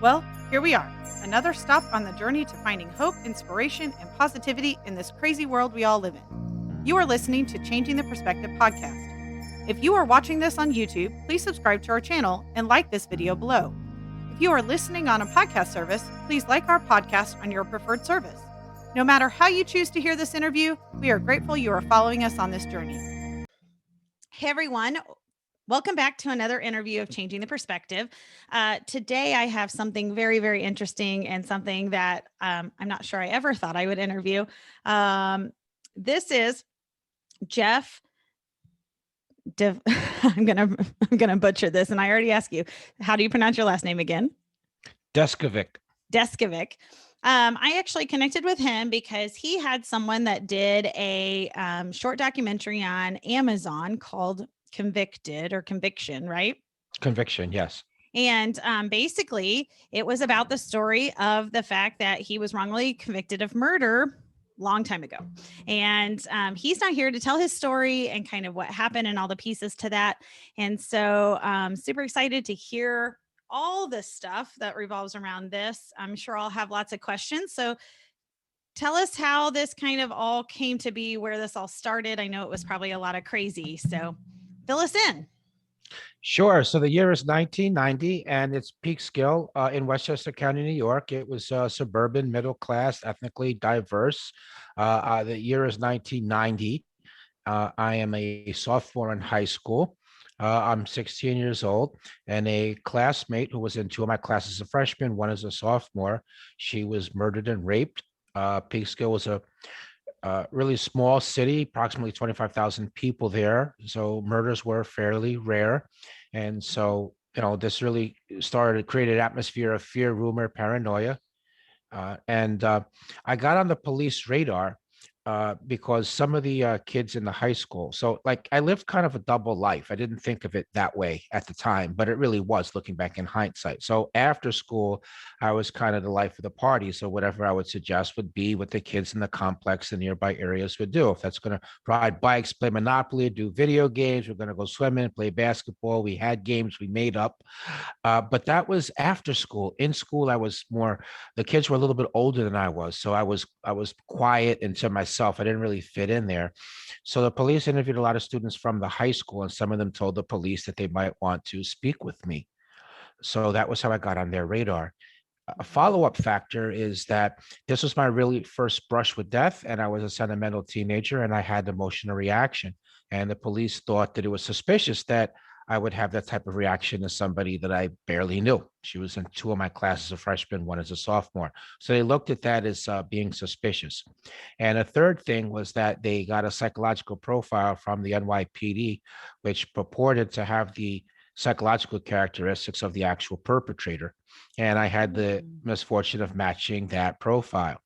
Well, here we are, another stop on the journey to finding hope, inspiration, and positivity in this crazy world we all live in. You are listening to Changing the Perspective podcast. If you are watching this on YouTube, please subscribe to our channel and like this video below. If you are listening on a podcast service, please like our podcast on your preferred service. No matter how you choose to hear this interview, we are grateful you are following us on this journey. Hey everyone, welcome back to another interview of Changing the Perspective. Today I have something very, very interesting and something that I'm not sure I ever thought I would interview. This is Jeff. I'm gonna butcher this, and I already asked you. How do you pronounce your last name again? Deskovic. Deskovic. I actually connected with him because he had someone that did a short documentary on Amazon called Convicted or Conviction, right? Conviction, yes. And basically, it was about the story of the fact that he was wrongly convicted of murder long time ago. And he's not here to tell his story and kind of what happened and all the pieces to that. And so super excited to hear all the stuff that revolves around this. I'm sure I'll have lots of questions. So tell us how this kind of all came to be, where this all started. I know it was probably a lot of crazy. So fill us in. Sure. So the year is 1990, and it's Peekskill in Westchester County, New York. It was suburban, middle class, ethnically diverse. The year is 1990. I am a sophomore in high school. I'm 16 years old, and a classmate who was in two of my classes, a freshman, one is a sophomore. She was murdered and raped. Peekskill was a really small city, approximately 25,000 people there. So murders were fairly rare. And so, this really created an atmosphere of fear, rumor, paranoia. And I got on the police radar because some of the kids in the high school. So, like, I lived kind of a double life. I didn't think of it that way at the time, but it really was looking back in hindsight. So, after school, I was kind of the life of the party. So, whatever I would suggest would be what the kids in the complex and nearby areas would do. If that's going to ride bikes, play Monopoly, do video games, we're going to go swimming, play basketball. We had games we made up. But that was after school. In school, I was more, the kids were a little bit older than I was. So I was quiet and to myself. I didn't really fit in there. So the police interviewed a lot of students from the high school, and some of them told the police that they might want to speak with me. So that was how I got on their radar. A follow-up factor is that this was my really first brush with death, and I was a sentimental teenager, and I had the emotional reaction. And the police thought that it was suspicious that I would have that type of reaction to somebody that I barely knew. She was in two of my classes, a freshman, one as a sophomore. So they looked at that as being suspicious. And a third thing was that they got a psychological profile from the NYPD, which purported to have the psychological characteristics of the actual perpetrator. And I had the misfortune of matching that profile.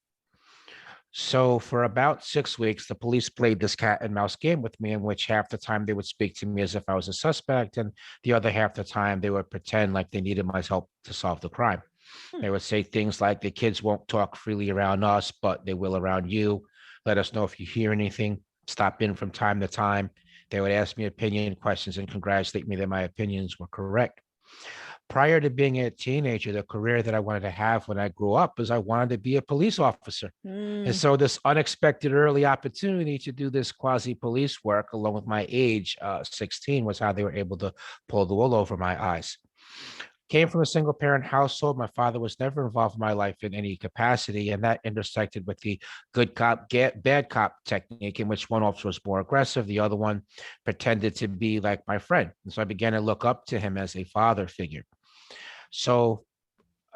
So for about 6 weeks, the police played this cat and mouse game with me, in which half the time they would speak to me as if I was a suspect, and the other half the time they would pretend like they needed my help to solve the crime. They would say things like, the kids won't talk freely around us, but they will around you. Let us know if you hear anything. Stop in from time to time. They would ask me opinion questions and congratulate me that my opinions were correct. Prior to being a teenager, the career that I wanted to have when I grew up was I wanted to be a police officer. And so this unexpected early opportunity to do this quasi police work along with my age, 16, was how they were able to pull the wool over my eyes. Came from a single parent household. My father was never involved in my life in any capacity, and that intersected with the good cop, bad cop technique, in which one officer was more aggressive, the other one pretended to be like my friend. And so I began to look up to him as a father figure. So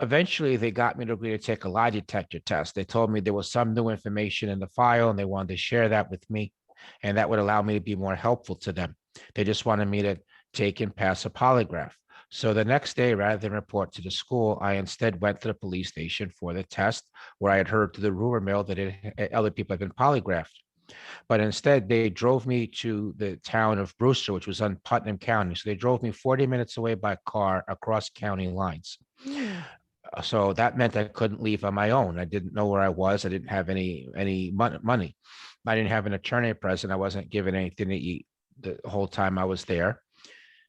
eventually they got me to agree to take a lie detector test. They told me there was some new information in the file and they wanted to share that with me, and that would allow me to be more helpful to them. They just wanted me to take and pass a polygraph. So the next day, rather than report to the school, I instead went to the police station for the test, where I had heard through the rumor mill that other people had been polygraphed. But instead, they drove me to the town of Brewster, which was in Putnam County. So they drove me 40 minutes away by car across county lines. So that meant I couldn't leave on my own. I didn't know where I was. I didn't have any money. I didn't have an attorney present. I wasn't given anything to eat the whole time I was there.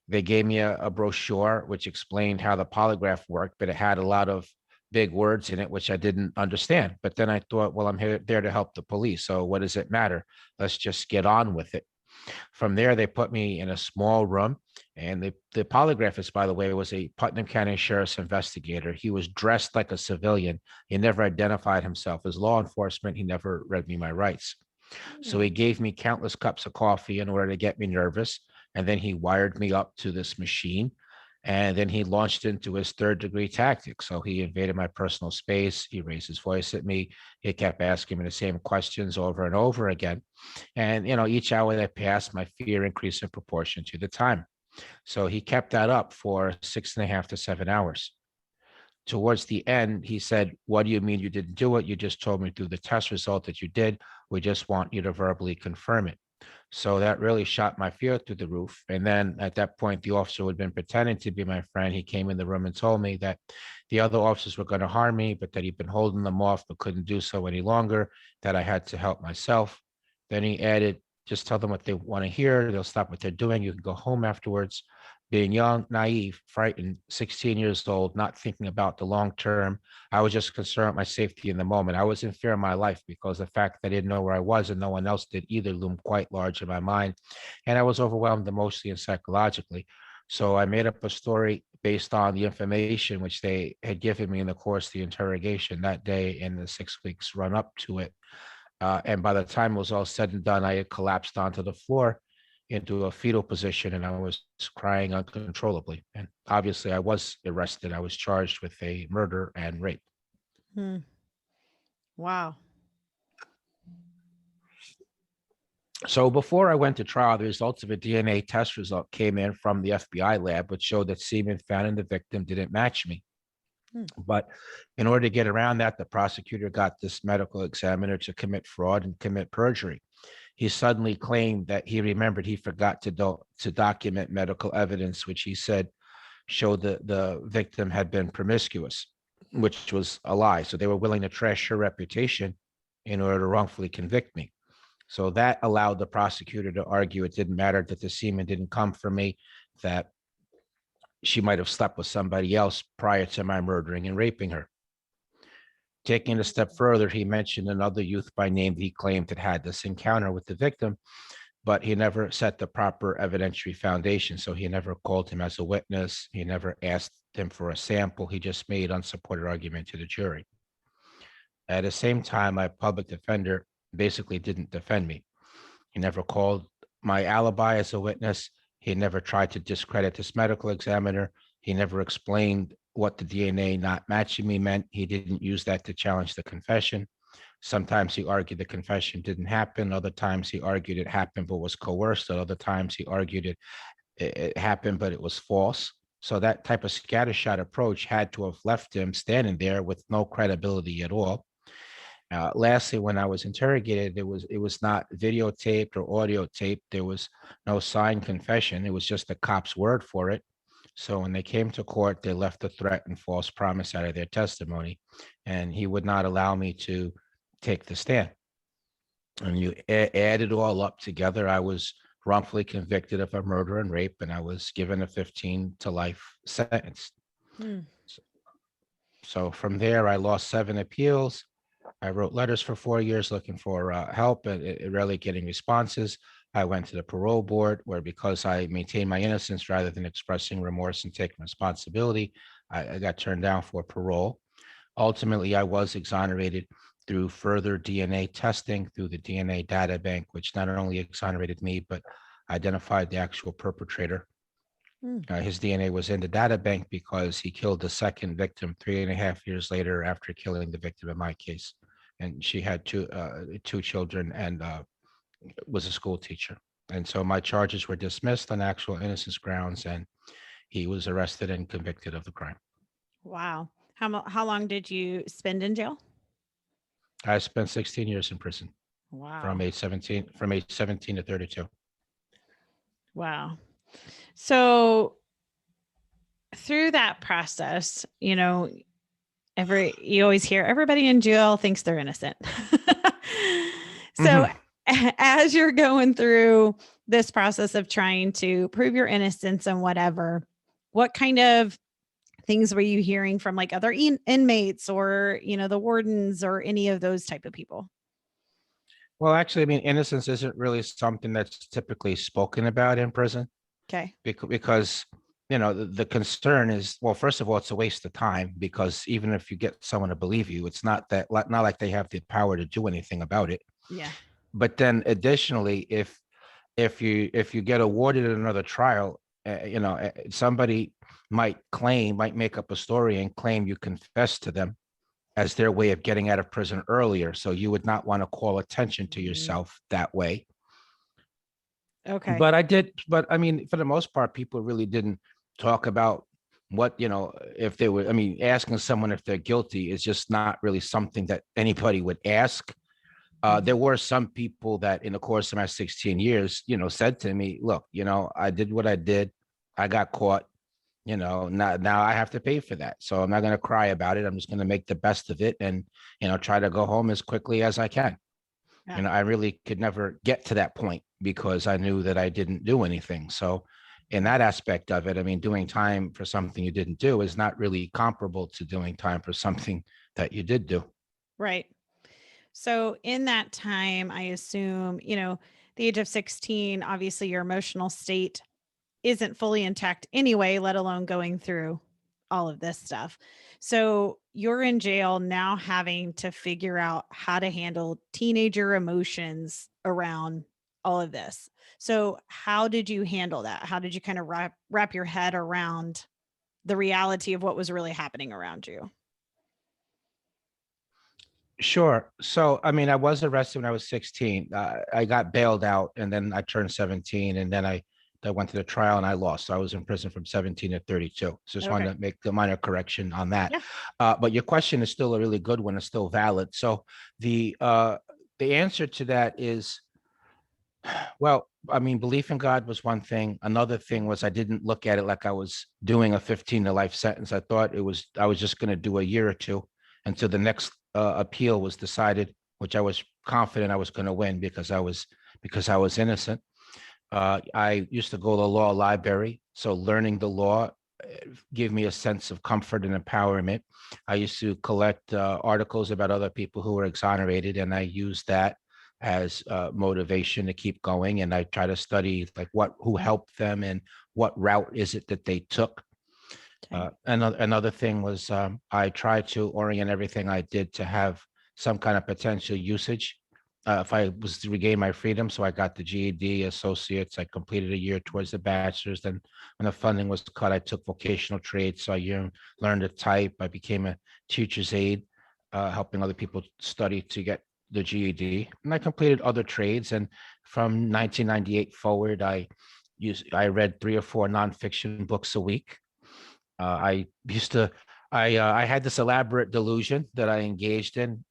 They gave me a brochure which explained how the polygraph worked, but it had a lot of big words in it, which I didn't understand. But then I thought, well, I'm here, there to help the police. So what does it matter? Let's just get on with it. From there, they put me in a small room. And the polygraphist, by the way, was a Putnam County Sheriff's investigator. He was dressed like a civilian. He never identified himself as law enforcement. He never read me my rights. So he gave me countless cups of coffee in order to get me nervous. And then he wired me up to this machine. And then he launched into his third degree tactics. So he invaded my personal space. He raised his voice at me. He kept asking me the same questions over and over again. And, each hour that passed, my fear increased in proportion to the time. So he kept that up for 6.5 to 7 hours. Towards the end, he said, "What do you mean you didn't do it? You just told me through the test result that you did. We just want you to verbally confirm it." So that really shot my fear through the roof. And then at that point, the officer who had been pretending to be my friend, he came in the room and told me that the other officers were going to harm me, but that he'd been holding them off, but couldn't do so any longer, that I had to help myself. Then he added, "Just tell them what they want to hear. They'll stop what they're doing. You can go home afterwards." Being young, naive, frightened, 16 years old, not thinking about the long term, I was just concerned with my safety in the moment. I was in fear of my life because the fact that I didn't know where I was and no one else did either loomed quite large in my mind. And I was overwhelmed emotionally and psychologically. So I made up a story based on the information which they had given me in the course of the interrogation that day and the 6 weeks run up to it. And by the time it was all said and done, I had collapsed onto the floor into a fetal position and I was crying uncontrollably. And obviously, I was arrested. I was charged with a murder and rape. Hmm. Wow. So before I went to trial, the results of a DNA test result came in from the FBI lab, which showed that semen found in the victim didn't match me. Hmm. But in order to get around that, the prosecutor got this medical examiner to commit fraud and commit perjury. He suddenly claimed that he remembered he forgot to document medical evidence, which he said showed the victim had been promiscuous, which was a lie. So they were willing to trash her reputation in order to wrongfully convict me. So that allowed the prosecutor to argue it didn't matter that the semen didn't come from me, that she might have slept with somebody else prior to my murdering and raping her. Taking it a step further, he mentioned another youth by name that he claimed had this encounter with the victim, but he never set the proper evidentiary foundation. So he never called him as a witness. He never asked him for a sample. He just made unsupported argument to the jury. At the same time, my public defender basically didn't defend me. He never called my alibi as a witness. He never tried to discredit this medical examiner. He never explained what the DNA not matching me meant. He didn't use that to challenge the confession. Sometimes he argued the confession didn't happen. Other times he argued it happened but was coerced. At other times he argued it happened but it was false. So that type of scattershot approach had to have left him standing there with no credibility at all. Lastly, when I was interrogated, it was not videotaped or audio taped. There was no signed confession. It was just the cop's word for it. So when they came to court, they left a threat and false promise out of their testimony, and he would not allow me to take the stand. And you add it all up together, I was wrongfully convicted of a murder and rape, and I was given a 15 to life sentence. Hmm. So from there, I lost 7 appeals. I wrote letters for 4 years looking for help and rarely getting responses. I went to the parole board where, because I maintained my innocence rather than expressing remorse and taking responsibility, I got turned down for parole. Ultimately, I was exonerated through further DNA testing through the DNA data bank, which not only exonerated me, but identified the actual perpetrator. Hmm. His DNA was in the data bank because he killed the second victim 3.5 years later after killing the victim in my case. And she had two children and was a school teacher. And so my charges were dismissed on actual innocence grounds, and he was arrested and convicted of the crime. Wow. How long did you spend in jail? I spent 16 years in prison Wow. from age 17 to 32. Wow. So through that process, you always hear everybody in jail thinks they're innocent. So Mhm. as you're going through this process of trying to prove your innocence and whatever, what kind of things were you hearing from like other inmates or, the wardens or any of those type of people? Well, actually, I mean, innocence isn't really something that's typically spoken about in prison Okay. because the concern is, well, first of all, it's a waste of time because even if you get someone to believe you, it's not like they have the power to do anything about it. Yeah. But then additionally, if you get awarded in another trial, somebody might make up a story and claim you confessed to them as their way of getting out of prison earlier. So you would not want to call attention to yourself that way. Okay. But I mean, for the most part, people really didn't talk about what, if they were, I mean, asking someone if they're guilty is just not really something that anybody would ask. There were some people that in the course of my 16 years, said to me, look, I did what I did. I got caught, now I have to pay for that. So I'm not going to cry about it. I'm just going to make the best of it and, try to go home as quickly as I can. Yeah. I really could never get to that point because I knew that I didn't do anything. So in that aspect of it, I mean, doing time for something you didn't do is not really comparable to doing time for something that you did do. Right. So in that time, I assume, the age of 16, obviously your emotional state isn't fully intact anyway, let alone going through all of this stuff. So you're in jail now having to figure out how to handle teenager emotions around all of this. So how did you handle that? How did you kind of wrap your head around the reality of what was really happening around you? Sure. So, I mean, I was arrested when I was 16. I got bailed out and then I turned 17 and then I went to the trial and I lost. So I was in prison from 17 to 32. So just Okay. wanted to make the minor correction on that. Yeah. But your question is still a really good one. It's still valid. So the answer to that is, well, I mean, belief in God was one thing. Another thing was I didn't look at it like I was doing a 15 to life sentence. I thought I was just going to do a year or two until the next appeal was decided, which I was confident I was going to win because I was innocent. I used to go to the law library, so learning the law gave me a sense of comfort and empowerment. I used to collect articles about other people who were exonerated, and I used that as motivation to keep going. And I try to study like who helped them and what route is it that they took. Okay. Another thing was I tried to orient everything I did to have some kind of potential usage. If I was to regain my freedom, so I got the GED, associates. I completed a year towards the bachelor's. Then, when the funding was cut, I took vocational trades. So learned to type. I became a teacher's aide, helping other people study to get the GED. And I completed other trades. And from 1998 forward, I read 3 or 4 nonfiction books a week. I used to, I had this elaborate delusion that I engaged in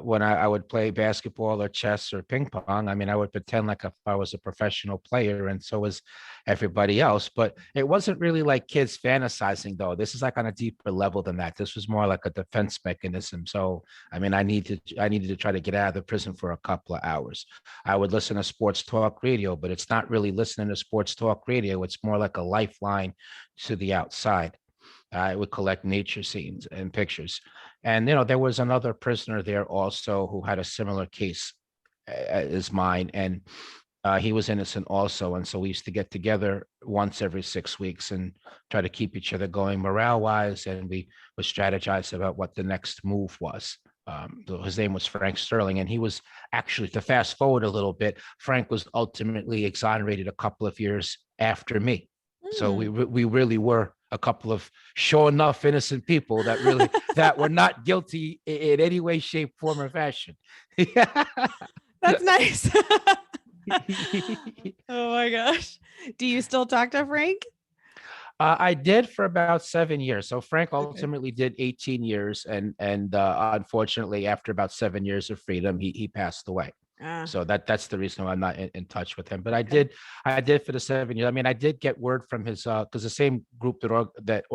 when I would play basketball or chess or ping pong. I mean, I would pretend like if I was a professional player, and so was everybody else. But it wasn't really like kids fantasizing, though. This is like on a deeper level than that. This was more like a defense mechanism. So, I mean, I needed to try to get out of the prison for a couple of hours. I would listen to sports talk radio, but it's not really listening to sports talk radio. It's more like a lifeline to the outside. I would collect nature scenes and pictures. And, there was another prisoner there also who had a similar case as mine. And he was innocent also. And so we used to get together once every 6 weeks and try to keep each other going morale wise. And we would strategize about what the next move was. His name was Frank Sterling. And he was actually, to fast forward a little bit, Frank was ultimately exonerated a couple of years after me. So Hmm. we really were a couple of sure enough innocent people that were not guilty in any way, shape, form, or fashion. That's nice. Oh my gosh. Do you still talk to Frank? I did for about 7 years. So Frank Okay. ultimately did 18 years, and unfortunately, after about 7 years of freedom, he passed away. Ah, So that's the reason why I'm not in touch with him. But okay. I did for the 7 years. I mean, I did get word from his because the same group that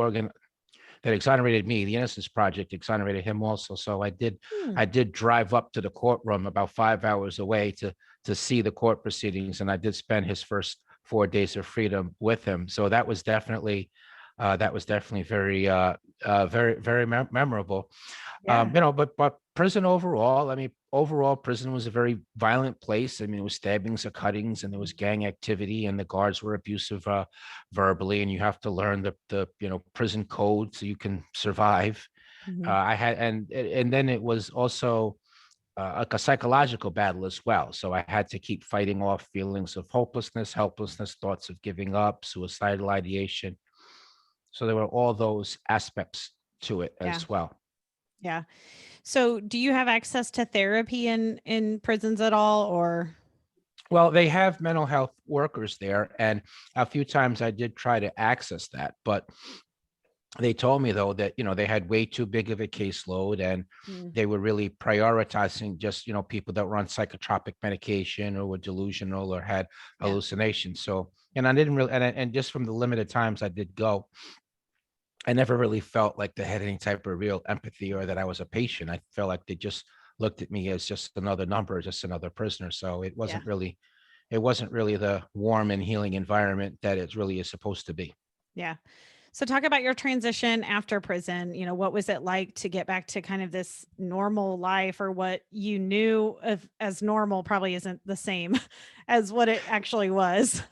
that exonerated me. The Innocence Project exonerated him also. So Hmm. I did drive up to the courtroom about 5 hours away to see the court proceedings, and I did spend his first 4 days of freedom with him. So that was definitely very memorable. Yeah. But prison overall, I mean, overall, prison was a very violent place. I mean, it was stabbings or cuttings, and there was gang activity, and the guards were abusive verbally, and you have to learn the prison code so you can survive. Mhm. I had and then it was also like a psychological battle as well. So I had to keep fighting off feelings of hopelessness, helplessness, thoughts of giving up, suicidal ideation. So there were all those aspects to it Yeah. as well. Yeah. So do you have access to therapy in prisons at all, or? Well, they have mental health workers there, and a few times I did try to access that, but they told me though that they had way too big of a caseload, and Mm. they were really prioritizing just people that were on psychotropic medication or were delusional or had Yeah. hallucinations. So, and I didn't really, and just from the limited times I did go, I never really felt like they had any type of real empathy or that I was a patient. I felt like they just looked at me as just another number, just another prisoner. So Yeah. it wasn't really the warm and healing environment that it really is supposed to be. Yeah. So talk about your transition after prison. What was it like to get back to kind of this normal life, or what you knew of as normal probably isn't the same as what it actually was.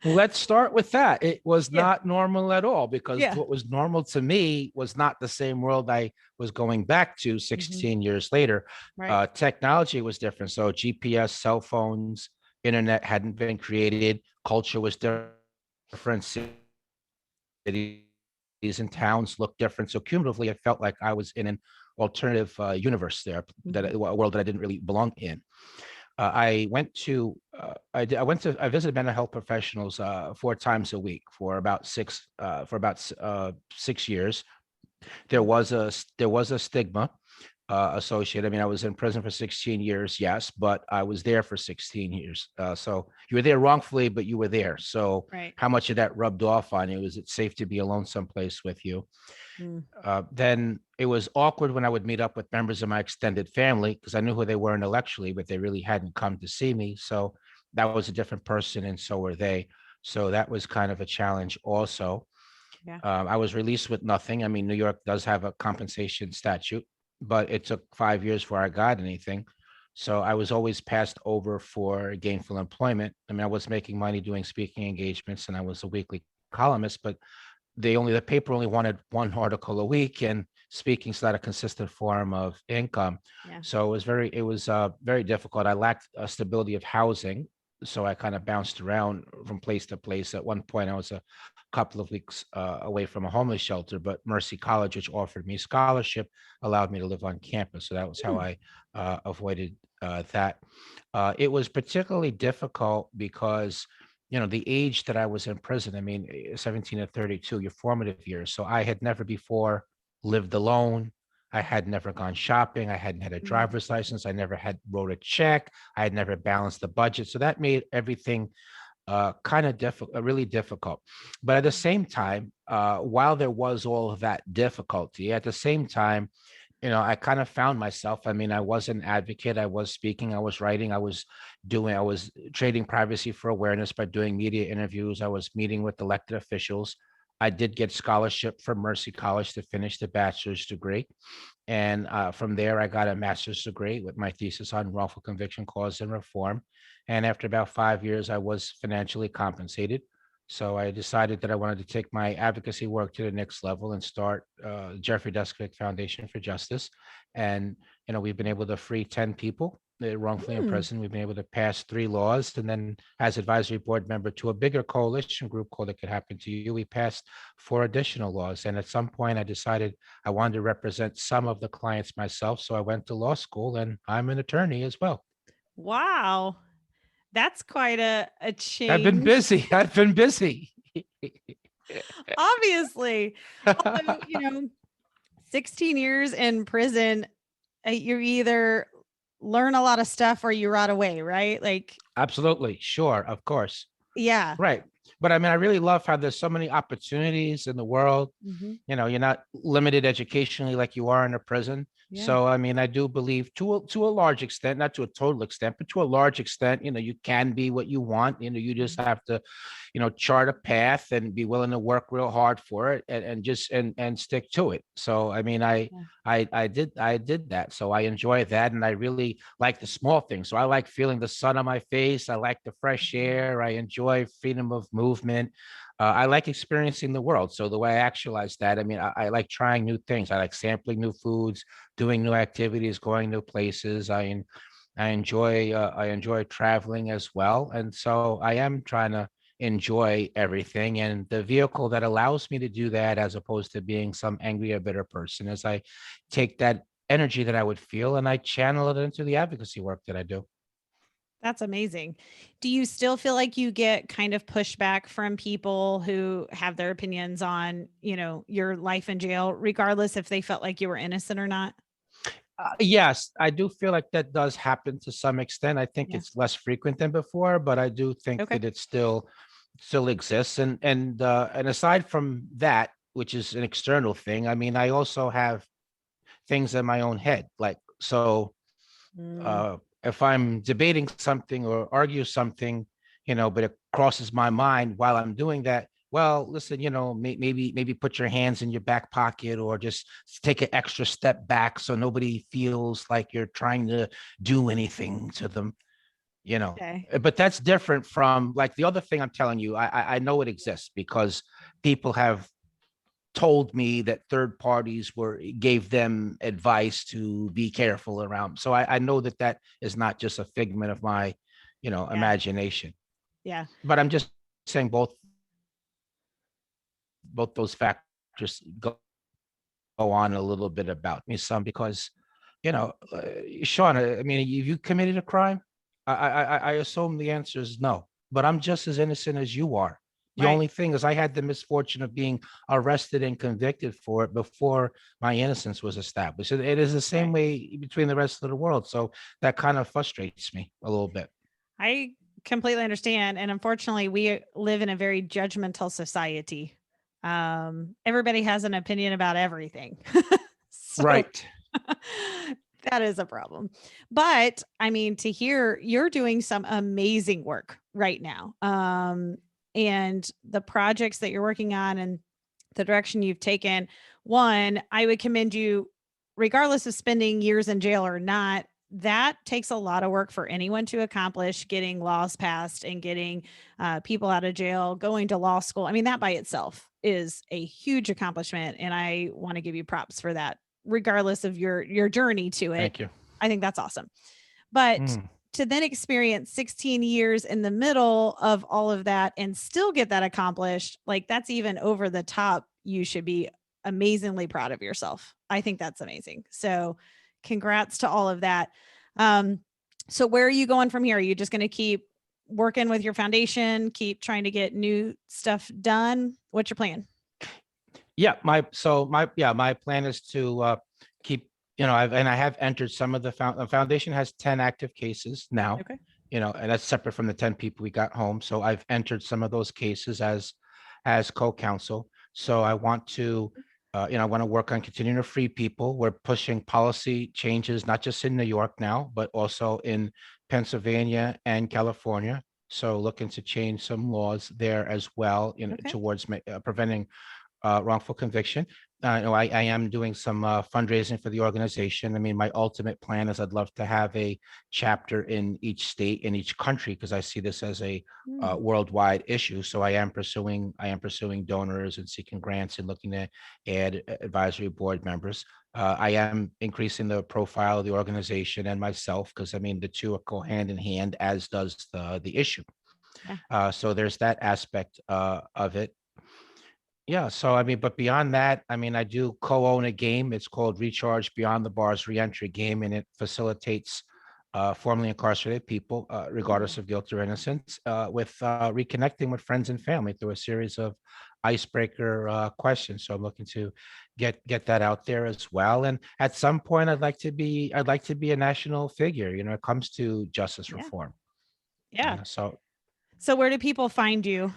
Let's start with that. It was Yeah. not normal at all, because Yeah. what was normal to me was not the same world I was going back to Mhm. 16 years later. Right. Technology was different. So GPS, cell phones, internet hadn't been created. Culture was different. Cities and towns looked different. So cumulatively, it felt like I was in an alternative universe there, that Mhm. a world that I didn't really belong in. I went to I visited mental health professionals 4 times a week for about 6 years. There Mm. was a stigma associated. I mean, I was in prison for 16 years, yes, but I was there for 16 years. So you were there wrongfully, but you were there. So Right. how much of that rubbed off on you? Is it safe to be alone someplace with you? Mm. Then it was awkward when I would meet up with members of my extended family, because I knew who they were intellectually, but they really hadn't come to see me. So that was a different person, and so were they. So that was kind of a challenge also. Yeah. I was released with nothing. I mean, New York does have a compensation statute, but it took 5 years before I got anything. So I was always passed over for gainful employment. I mean, I was making money doing speaking engagements, and I was a weekly columnist, but the paper only wanted one article a week, and speaking's not a consistent form of income. Yeah. So it was very difficult. I lacked a stability of housing, so I kind of bounced around from place to place. At one point I was a couple of weeks away from a homeless shelter, but Mercy College, which offered me scholarship, allowed me to live on campus. So that was how Hmm. I avoided that. It was particularly difficult because the age that I was in prison, I mean, 17 to 32, your formative years. So I had never before lived alone. I had never gone shopping. I hadn't had a Mm. driver's license. I never had wrote a check. I had never balanced the budget. So that made everything kind of difficult, really difficult. But at the same time, while there was all of that difficulty, at the same time, I kind of found myself. I mean, I was an advocate. I was speaking. I was writing. I was trading privacy for awareness by doing media interviews. I was meeting with elected officials. I did get scholarship from Mercy College to finish the bachelor's degree. And from there, I got a master's degree with my thesis on wrongful conviction cause and reform. And after about 5 years, I was financially compensated. So I decided that I wanted to take my advocacy work to the next level and start Jeffrey Deskovic Foundation for Justice. And we've been able to free 10 people wrongfully Hmm. imprisoned. We've been able to pass 3 laws, and then as advisory board member to a bigger coalition group called It Could Happen to You, we passed 4 additional laws. And at some point, I decided I wanted to represent some of the clients myself. So I went to law school, and I'm an attorney as well. Wow. That's quite a I've been change. busy. I've been busy. Obviously. Although, 16 years in prison, you either learn a lot of stuff or you rot away, right? Like, Absolutely. Sure. Of course. yeah. Right. But I mean, I really love how there's so many opportunities in the world. Hmm. You're not limited educationally like you are in a prison. Yeah. So I mean, I do believe to a large extent, not to a total extent, but to a large extent, you can be what you want. You just Mhm. have to, chart a path and be willing to work real hard for it, and just and stick to it. So I mean, Yeah. I did that. So I enjoy that, and I really like the small things. So I like feeling the sun on my face. I like the fresh Mhm. air. I enjoy freedom of movement. I like experiencing the world. So the way I actualize that, I mean, I like trying new things. I like sampling new foods, doing new activities, going new places. I enjoy traveling as well, and so I am trying to enjoy everything. And the vehicle that allows me to do that, as opposed to being some angry or bitter person, is I take that energy that I would feel and I channel it into the advocacy work that I do. That's amazing. Do you still feel like you get kind of pushback from people who have their opinions on, your life in jail, regardless if they felt like you were innocent or not? Yes, I do feel like that does happen to some extent. I think Yeah. it's less frequent than before, but I do think Okay. that it still exists. And aside from that, which is an external thing, I mean, I also have things in my own head. Like, so Mm, if I'm debating something or argue something, but it crosses my mind while I'm doing that, well, listen, maybe put your hands in your back pocket, or just take an extra step back so nobody feels like you're trying to do anything to them. okay. But that's different from, like, the other thing I'm telling you. I know it exists because people have told me that third parties gave them advice to be careful around. So I know that that is not just a figment of my, Yeah. imagination. Yeah. But I'm just saying both those factors go on a little bit about me some, because, Sean, I mean, you committed a crime. I assume the answer is no, but I'm just as innocent as you are. The Right. only thing is I had the misfortune of being arrested and convicted for it before my innocence was established. It is the same Right. way between the rest of the world. So that kind of frustrates me a little bit. I completely understand. And unfortunately, we live in a very judgmental society. Everybody has an opinion about everything. So Right. that is a problem. But I mean, to hear you're doing some amazing work right now. And the projects that you're working on and the direction you've taken, one, I would commend you, regardless of spending years in jail or not. That takes a lot of work for anyone to accomplish, getting laws passed and getting people out of jail, going to law school. I mean, that by itself is a huge accomplishment. And I want to give you props for that, regardless of your journey to it. Thank you. I think that's awesome. But Mm. to then experience 16 years in the middle of all of that and still get that accomplished, like that's even over the top. You should be amazingly proud of yourself. I think that's amazing. So, congrats to all of that. Um, so where are you going from here? Are you just going to keep working with your foundation, keep trying to get new stuff done? What's your plan? Yeah, my plan is to keep, I have entered some of the foundation has 10 active cases now, Okay. and that's separate from the 10 people we got home. So I've entered some of those cases as co-counsel. So I want to, I want to work on continuing to free people. We're pushing policy changes, not just in New York now, but also in Pennsylvania and California. So looking to change some laws there as well, Okay. towards preventing wrongful conviction. I am doing some fundraising for the organization. I mean, my ultimate plan is I'd love to have a chapter in each state, in each country, because I see this as a Mm, worldwide issue. So I am pursuing donors and seeking grants and looking to add advisory board members. I am increasing the profile of the organization and myself, because I mean the two go hand in hand, as does the issue. yeah. So there's that aspect of it. Yeah, so I mean, but beyond that, I mean, I do co-own a game. It's called Recharge Beyond the Bars Reentry Game, and it facilitates formerly incarcerated people, Ooh, regardless of guilt or innocence, with reconnecting with friends and family through a series of icebreaker questions. So I'm looking to get that out there as well. And at some point, I'd like to be a national figure. It comes to justice yeah. reform. Yeah. So So where do people find you?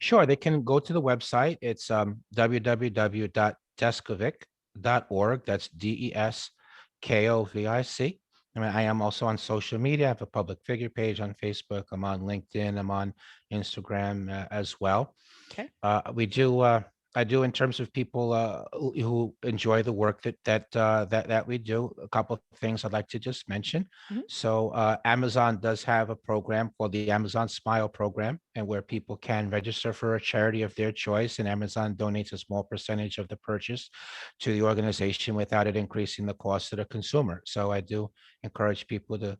Sure, they can go to the website. It's www.deskovic.org. That's Deskovic. I mean, I am also on social media. I have a public figure page on Facebook. I'm on LinkedIn. I'm on Instagram as well. Okay. We do. I do in terms of people who enjoy the work that we do. A couple of things I'd like to just mention. Mhm. So Amazon does have a program called the Amazon Smile Program, and where people can register for a charity of their choice, and Amazon donates a small percentage of the purchase to the organization without it increasing the cost to the consumer. So I do encourage people to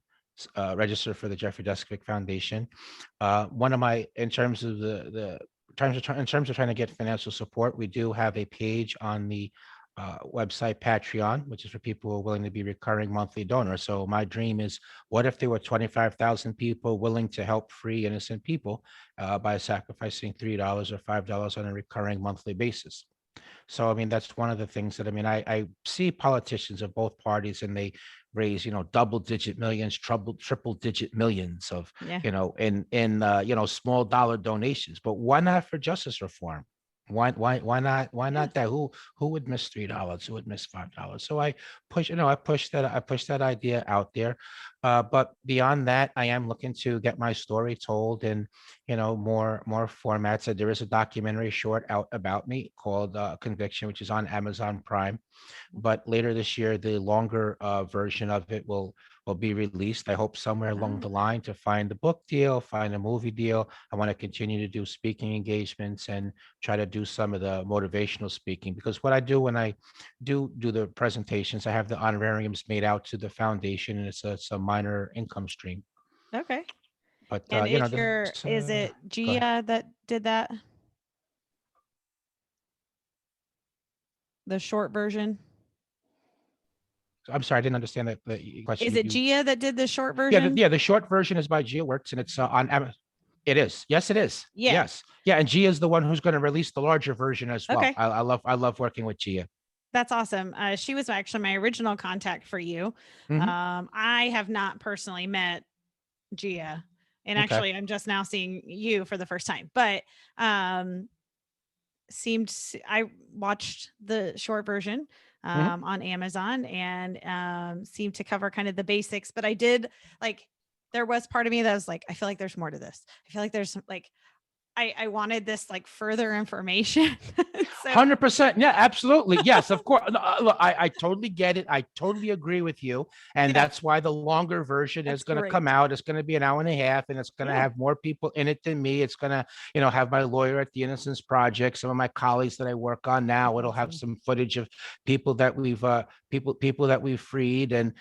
register for the Jeffrey Deskovic Foundation. One of my, in terms of in terms of trying to get financial support, we do have a page on the website Patreon, which is for people who are willing to be recurring monthly donors. So my dream is, what if there were 25,000 people willing to help free innocent people by sacrificing $3 or $5 on a recurring monthly basis? So, I mean, that's one of the things that, I mean, I see politicians of both parties, and they raise, double digit millions, triple digit millions of, Yeah. small dollar donations. But why not for justice reform? Why Yeah. not that? Who would miss $3? Who would miss $5? So I push that idea out there. But beyond that, I am looking to get my story told in, more formats. There is a documentary short out about me called Conviction, which is on Amazon Prime. But later this year, the longer version of it will be released. I hope somewhere along Oh, the line to find a book deal, find a movie deal. I want to continue to do speaking engagements and try to do some of the motivational speaking, because what I do when I do the presentations, I have the honorariums made out to the foundation, and it's a minor income stream. okay. But And is it go ahead. Gia that did that? The short version? I'm sorry, I didn't understand that question. Is it Gia that did the short version? Yeah, the short version is by Gia Works, and it's on Amazon. It is. Yes, it is. Yeah. Yes. Yeah, and Gia is the one who's going to release the larger version as well. Okay. I love working with Gia. That's awesome. She was actually my original contact for you. Mhm. I have not personally met Gia, and Okay. actually I'm just now seeing you for the first time, but um I watched the short version Mhm. on Amazon, and seemed to cover kind of the basics, but I did, like, there was part of me that was like, I feel like there's more to this. I feel like there's like, I wanted this like further information. So 100%. Yeah, absolutely. Yes, of course. No, look, I totally get it. I totally agree with you. And yeah, that's why the longer version is that's going to great. come out. It's going to be an hour and a half, and it's going to Yeah. have more people in it than me. It's going to, have my lawyer at the Innocence Project, some of my colleagues that I work on now. That's It'll have awesome. some footage of people that we've freed, and,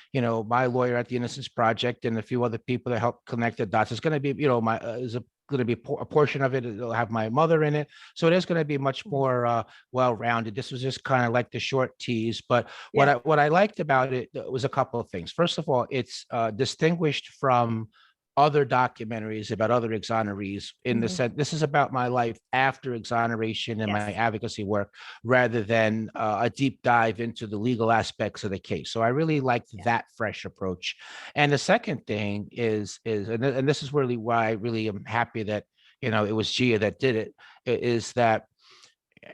my lawyer at the Innocence Project, and a few other people that help connect the dots. It's going to be, my is a going to be a portion of it. It'll have my mother in it. So it is going to be much Cool. more well-rounded. This was just kind of like the short tease, but Yeah. what I liked about it was a couple of things. First of all, it's distinguished from other documentaries about other exonerees, in the Mhm. sense this is about my life after exoneration and my Yes. advocacy work, rather than a deep dive into the legal aspects of the case. So I really liked Yeah. that fresh approach. And the second thing and this is really why I really am happy that, it was Gia that did it, is that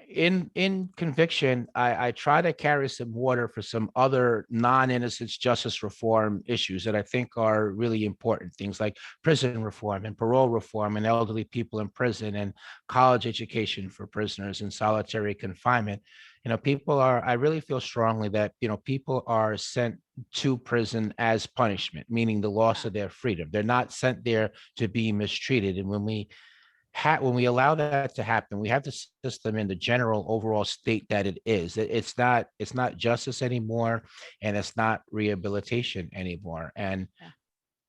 in Conviction, I try to carry some water for some other non-innocence justice reform issues that I think are really important. Things like prison reform and parole reform, and elderly people in prison, and college education for prisoners in solitary confinement. I really feel strongly that, people are sent to prison as punishment, meaning the loss Yeah. of their freedom. They're not sent there to be mistreated. And when we allow that to happen, we have the system in the general overall state that it is. It's not justice anymore, and it's not rehabilitation anymore. And Yeah.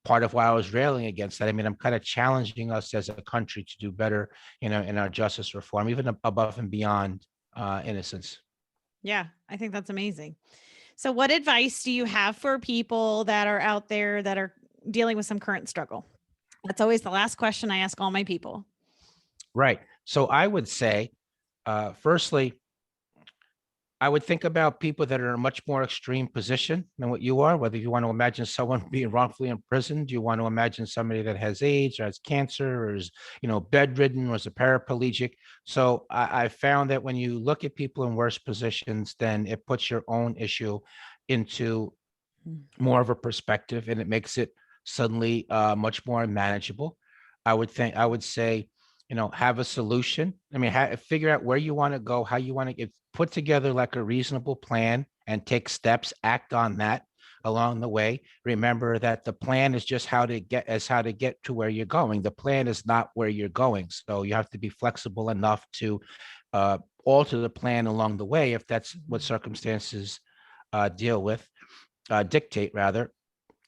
part of why I was railing against that, I mean, I'm kind of challenging us as a country to do better, in our justice reform, even above and beyond innocence. Yeah. I think that's amazing. So what advice do you have for people that are out there that are dealing with some current struggle? That's always the last question I ask all my people. Right. So I would say, firstly, I would think about people that are in a much more extreme position than what you are, whether you want to imagine someone being wrongfully imprisoned, you want to imagine somebody that has AIDS or has cancer or is, bedridden or is a paraplegic. So I found that when you look at people in worse positions, then it puts your own issue into Mm. more of a perspective and it makes it suddenly much more manageable. I would say, have a solution. I mean, figure out where you want to go, how you want to get put together like a reasonable plan and take steps, act on that along the way. Remember that the plan is just how to get to where you're going. The plan is not where you're going. So you have to be flexible enough to uh, alter the plan along the way if that's what circumstances dictate rather.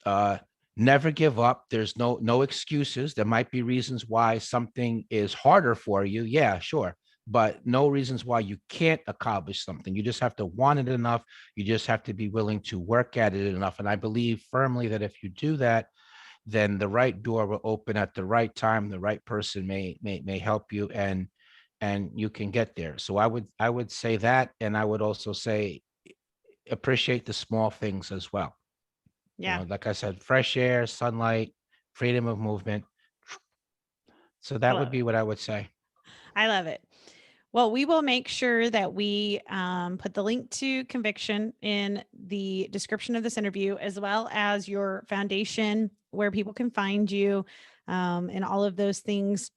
uh, Never give up. There's no excuses. There might be reasons why something is harder for you. Yeah, sure. But no reasons why you can't accomplish something. You just have to want it enough. You just have to be willing to work at it enough. And I believe firmly that if you do that, then the right door will open at the right time. The right person may help you and you can get there. So I would say that. And I would also say appreciate the small things as well. Yeah, Like I said, fresh air, sunlight, freedom of movement. So I that would love it. be what I would say. I love it. Well, we will make sure that we put the link to Conviction in the description of this interview, as well as your foundation, where people can find you, and all of those things.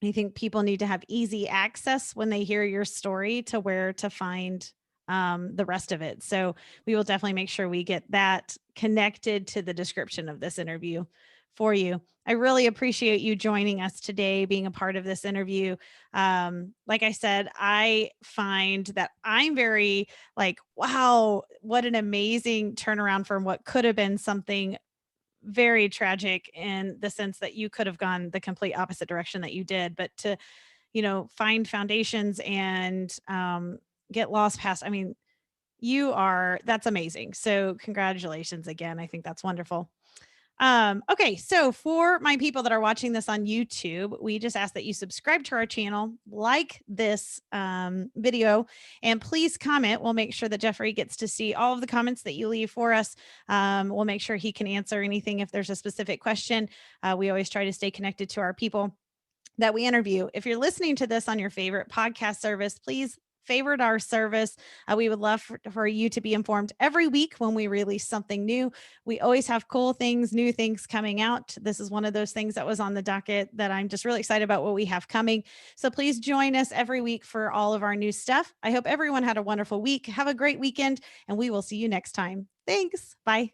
I think people need to have easy access when they hear your story to where to find the rest of it. So we will definitely make sure we get that connected to the description of this interview for you. I really appreciate you joining us today, being a part of this interview. Like I said, I find that I'm very like, wow, what an amazing turnaround from what could have been something very tragic in the sense that you could have gone the complete opposite direction that you did. But to, find foundations and get lost past, I mean, that's amazing. So congratulations again. I think that's wonderful. Okay, so for my people that are watching this on YouTube, we just ask that you subscribe to our channel, like this video, and please comment. We'll make sure that Jeffrey gets to see all of the comments that you leave for us. We'll make sure he can answer anything if there's a specific question. We always try to stay connected to our people that we interview. If you're listening to this on your favorite podcast service, please favorite our service. We would love for you to be informed every week when we release something new. We always have cool things, new things coming out. This is one of those things that was on the docket that I'm just really excited about what we have coming. So please join us every week for all of our new stuff. I hope everyone had a wonderful week. Have a great weekend, and we will see you next time. Thanks. Bye.